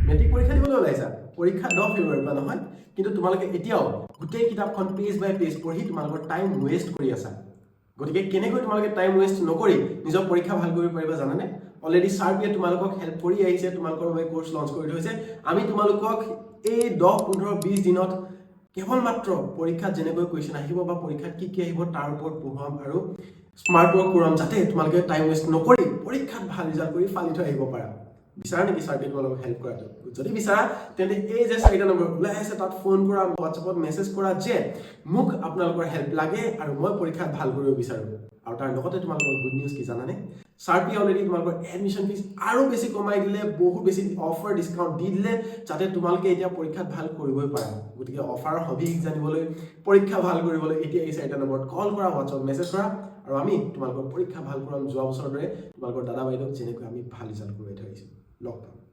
matric পৰীক্ষা দিবলৈ ওলাইছা পৰীক্ষা 10 ফেব্ৰুৱাৰীৰ পৰা নহয় কিন্তু তোমালোকে এতিয়াও গোটেই কিতাপখন পেজ বাই পেজ পঢ়ি তোমালোকৰ টাইম ওয়েষ্ট কৰি আছা গতিকে কেনেকৈ তোমালোকে টাইম ওয়েষ্ট নকৰি নিজৰ পৰীক্ষা ভাল কৰিব পাৰিবা জানানে অলৰেডি সাৰ্পিয়ে তোমালোকক হেল্প কৰি আহিছে তোমালোকৰ বাবে কোৰ্স লঞ্চ কৰি থৈছে আমি তোমালোকক এই 10 15 20 দিনত কেৱল মাত্ৰ পৰীক্ষাত যেনেকৈ কোৱেশ্চন আহিব বা পৰীক্ষাত কি আহিব তাৰ ওপৰত পঢ়াম আৰু স্মাৰ্ট ওয়াৰ্ক কৰাম যাতে তোমালোকে টাইম ওয়েষ্ট নকৰি পৰীক্ষাত ভাল ৰিজাল্ট কৰি ফালি থৈ আহিব পাৰা বিচাৰা নেকি সাৰ্পিয়ে তোমালোকক হেল্প কৰাটো যদি বিচাৰা তেন্তে এই যে 4টা নম্বৰ ওলাই আছে তাত ফোন কৰা হোৱাটছএপত মেছেজ কৰা যে মোক আপোনালোকৰ হেল্প লাগে আৰু মই পৰীক্ষাত ভাল কৰিব বিচাৰো আৰু তাৰ লগতে তোমালোকৰ গুড নিউজ কি জানানে সাৰ্পি অলৰেডি তোমালোকৰ এডমিশন ফিজ আৰু বেছি কমাই দিলে বহুত বেছি অফাৰ ডিসকাউন্ট দি দিলে যাতে তোমালোকে এতিয়া পৰীক্ষাত ভাল কৰিবই পাৰা গতিকে অফাৰৰ সবিশেষ জানিবলৈ পৰীক্ষা ভাল কৰিবলৈ এতিয়া এই 4টা নম্বৰত কল কৰা হোৱাটছএপ মেছেজ কৰা আৰু আমি তোমালোকৰ পৰীক্ষা ভাল কৰাম যোৱা বছৰৰ দৰে তোমালোকৰ দাদা বাইদেউ যেনেকৈ আমি ভাল ৰিজাল্ট কৰি থৈ আহিছো লগ পাম